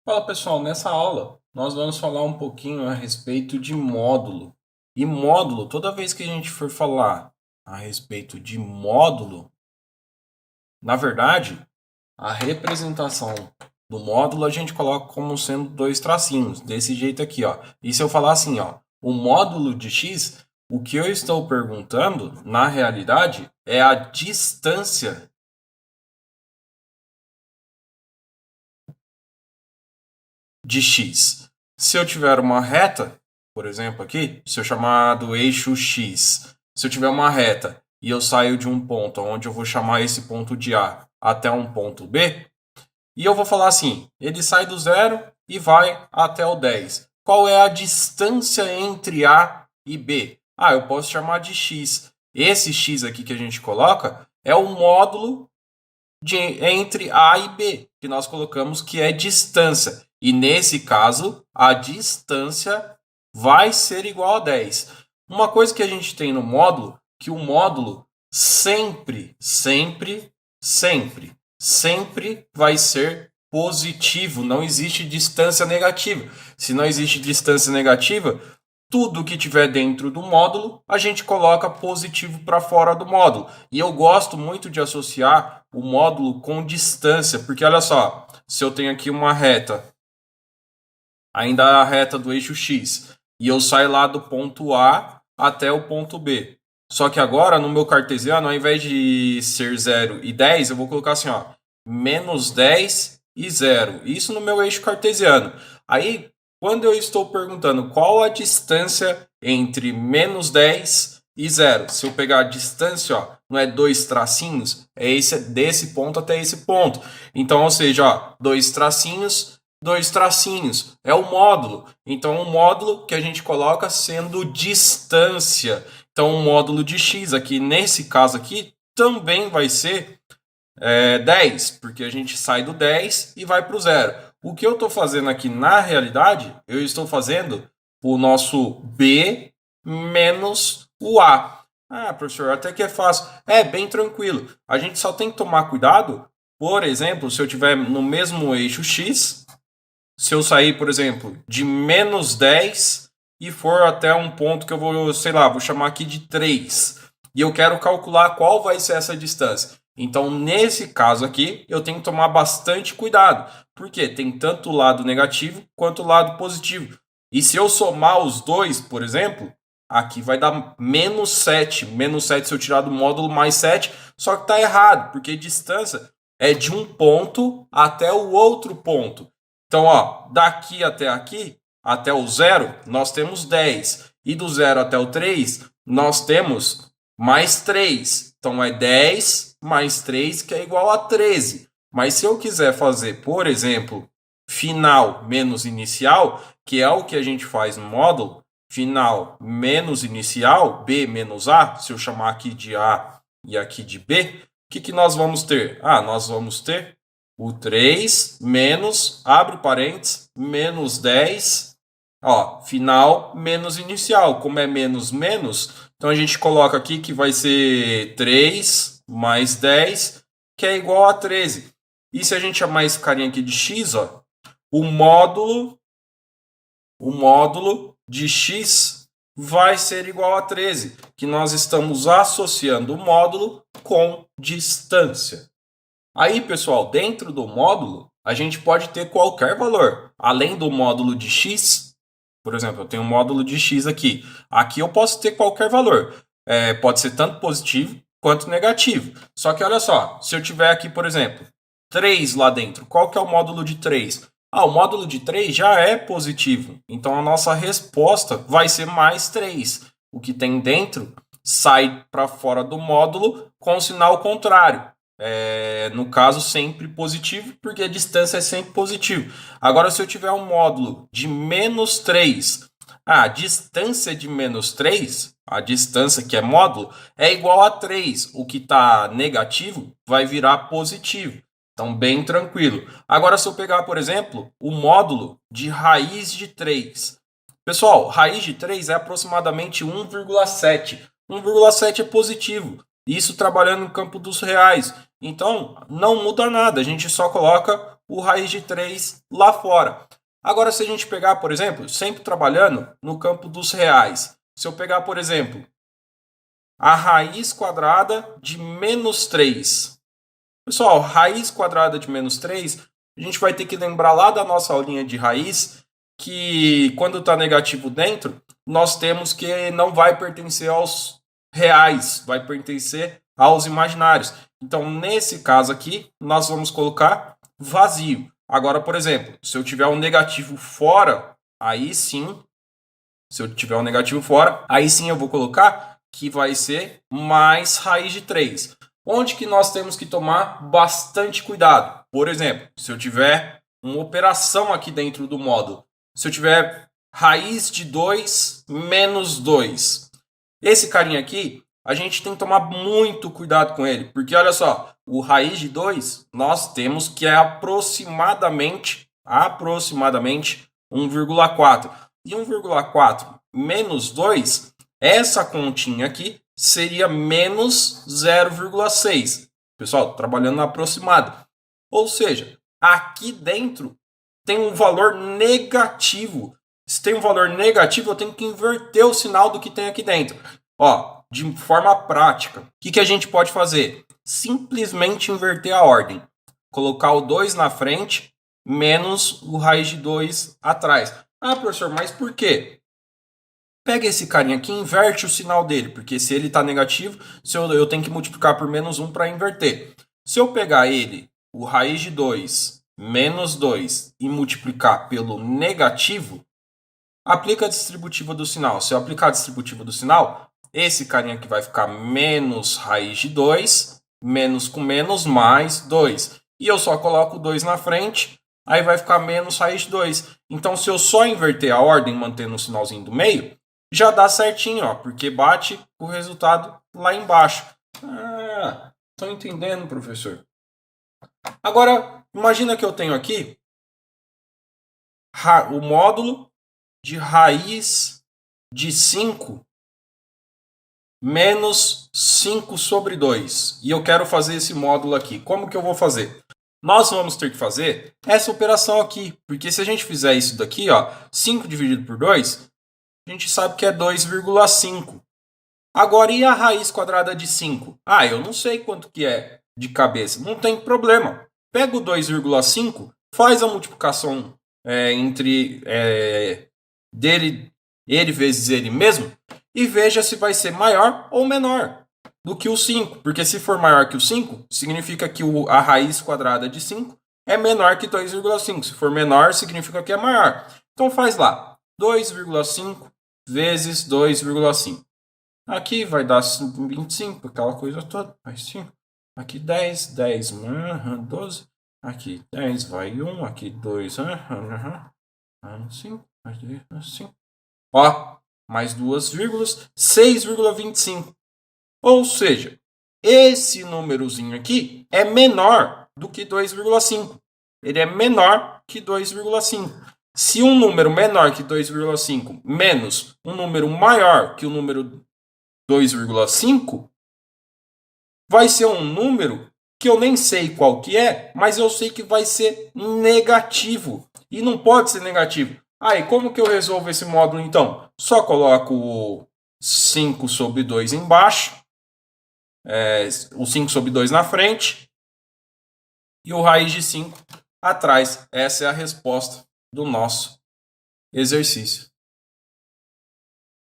Fala pessoal, nessa aula nós vamos falar um pouquinho a respeito de módulo. E módulo, toda vez que a gente for falar a respeito de módulo, na verdade, a representação do módulo a gente coloca como sendo dois tracinhos, desse jeito aqui, ó. E se eu falar assim, ó, o módulo de x, o que eu estou perguntando, na realidade, é a distância de x. Se eu tiver uma reta, por exemplo, aqui, se eu chamar do eixo x, se eu tiver uma reta e eu saio de um ponto onde eu vou chamar esse ponto de A até um ponto B, e eu vou falar assim, ele sai do zero e vai até o 10. Qual é a distância entre A e B? Ah, eu posso chamar de x. Esse x aqui que a gente coloca é o módulo entre A e B, que nós colocamos que é distância. E nesse caso, a distância vai ser igual a 10. Uma coisa que a gente tem no módulo, que o módulo sempre vai ser positivo. Não existe distância negativa. Se não existe distância negativa, tudo que tiver dentro do módulo, a gente coloca positivo para fora do módulo. E eu gosto muito de associar o módulo com distância, porque olha só, se eu tenho aqui uma reta, ainda a reta do eixo x, e eu saio lá do ponto A até o ponto B. Só que agora, no meu cartesiano, ao invés de ser 0 e 10, eu vou colocar assim, ó, menos 10 e 0. Isso no meu eixo cartesiano. Aí, quando eu estou perguntando qual a distância entre menos 10 e 0, se eu pegar a distância, ó, não é dois tracinhos, é esse desse ponto até esse ponto. Então, ou seja, ó, dois tracinhos, é o módulo. Então, o módulo que a gente coloca sendo distância. Então, o módulo de x aqui, nesse caso aqui, também vai ser 10, porque a gente sai do 10 e vai para o zero. O que eu estou fazendo aqui na realidade, eu estou fazendo o nosso B menos o A. Ah, professor, até que é fácil. É bem tranquilo. A gente só tem que tomar cuidado. Por exemplo, se eu tiver no mesmo eixo X, se eu sair, por exemplo, de menos 10 e for até um ponto que eu vou, sei lá, vou chamar aqui de 3, e eu quero calcular qual vai ser essa distância. Então, nesse caso aqui, eu tenho que tomar bastante cuidado, porque tem tanto o lado negativo quanto o lado positivo. E se eu somar os dois, por exemplo, aqui vai dar menos 7. Menos 7 se eu tirar do módulo mais 7, só que está errado, porque distância é de um ponto até o outro ponto. Então, ó, daqui até aqui, até o zero, nós temos 10. E do zero até o 3, nós temos mais 3. Então, é 10 mais 3, que é igual a 13. Mas se eu quiser fazer, por exemplo, final menos inicial, que é o que a gente faz no módulo, final menos inicial, B menos A, se eu chamar aqui de A e aqui de B, o que nós vamos ter? Ah, nós vamos ter o 3 menos, abre parênteses, menos 10, ó, final menos inicial. Como é menos menos, então a gente coloca aqui que vai ser 3 mais 10, que é igual a 13. E se a gente chamar esse carinha aqui de x, ó, o módulo, o módulo de x vai ser igual a 13, que nós estamos associando o módulo com distância. Aí, pessoal, dentro do módulo, a gente pode ter qualquer valor. Além do módulo de x, por exemplo, eu tenho um módulo de x aqui. Aqui eu posso ter qualquer valor. Pode ser tanto positivo quanto negativo. Só que olha só, se eu tiver aqui, por exemplo, 3 lá dentro, qual que é o módulo de 3? Ah, o módulo de 3 já é positivo. Então a nossa resposta vai ser mais 3. O que tem dentro sai para fora do módulo com o sinal contrário. No caso, sempre positivo, porque a distância é sempre positivo. Agora, se eu tiver um módulo de menos 3, a distância de menos 3, a distância que é módulo, é igual a 3. O que está negativo vai virar positivo. Então, bem tranquilo. Agora, se eu pegar, por exemplo, o módulo de raiz de 3. Pessoal, raiz de 3 é aproximadamente 1,7. 1,7 é positivo. Isso trabalhando no campo dos reais. Então, não muda nada. A gente só coloca o raiz de 3 lá fora. Agora, se a gente pegar, por exemplo, sempre trabalhando no campo dos reais. Se eu pegar, por exemplo, a raiz quadrada de menos 3. Pessoal, raiz quadrada de menos 3, a gente vai ter que lembrar lá da nossa aulinha de raiz que quando está negativo dentro, nós temos que não vai pertencer aos reais, vai pertencer aos imaginários. Então, nesse caso aqui, nós vamos colocar vazio. Agora, por exemplo, se eu tiver um negativo fora, aí sim, se eu tiver um negativo fora, aí sim eu vou colocar que vai ser mais raiz de 3. Onde que nós temos que tomar bastante cuidado? Por exemplo, se eu tiver uma operação aqui dentro do módulo, se eu tiver raiz de 2 menos 2, esse carinha aqui, a gente tem que tomar muito cuidado com ele, porque olha só, o raiz de 2, nós temos que é aproximadamente 1,4. E 1,4 menos 2, essa continha aqui seria menos 0,6. Pessoal, trabalhando na aproximada. Ou seja, aqui dentro tem um valor negativo. Se tem um valor negativo, eu tenho que inverter o sinal do que tem aqui dentro. Ó, de forma prática, o que a gente pode fazer? Simplesmente inverter a ordem. Colocar o 2 na frente, menos o raiz de 2 atrás. Ah, professor, mas por quê? Pega esse carinha aqui e inverte o sinal dele, porque se ele está negativo, eu tenho que multiplicar por menos 1 para inverter. Se eu pegar ele, o raiz de 2 menos 2 e multiplicar pelo negativo, aplica a distributiva do sinal. Se eu aplicar a distributiva do sinal, esse carinha aqui vai ficar menos raiz de 2, menos com menos, mais 2. E eu só coloco o 2 na frente, aí vai ficar menos raiz de 2. Então, se eu só inverter a ordem, mantendo o sinalzinho do meio, já dá certinho, ó, porque bate o resultado lá embaixo. Ah, tô entendendo, professor. Agora, imagina que eu tenho aqui o módulo de raiz de 5 menos 5 sobre 2. E eu quero fazer esse módulo aqui. Como que eu vou fazer? Nós vamos ter que fazer essa operação aqui. Porque se a gente fizer isso daqui, ó, 5 dividido por 2, a gente sabe que é 2,5. Agora, e a raiz quadrada de 5? Ah, eu não sei quanto que é de cabeça. Não tem problema. Pega o 2,5, faz a multiplicação entre ele vezes ele mesmo e veja se vai ser maior ou menor do que o 5. Porque se for maior que o 5, significa que a raiz quadrada de 5 é menor que 2,5. Se for menor, significa que é maior. Então faz lá. 2,5 vezes 2,5. Aqui vai dar 25, aquela coisa toda. Mais 5. Aqui 10, 10, 12. Aqui 10 vai 1, aqui 2, 5, mais 5. Ó, mais 2 vírgulas, 6,25. Ou seja, esse númerozinho aqui é menor do que 2,5. Ele é menor que 2,5. Se um número menor que 2,5 menos um número maior que o número 2,5, vai ser um número que eu nem sei qual que é, mas eu sei que vai ser negativo. E não pode ser negativo. Aí, como que eu resolvo esse módulo então? Só coloco 5 sobre 2 embaixo, o 5 sobre 2 na frente e o raiz de 5 atrás. Essa é a resposta do nosso exercício.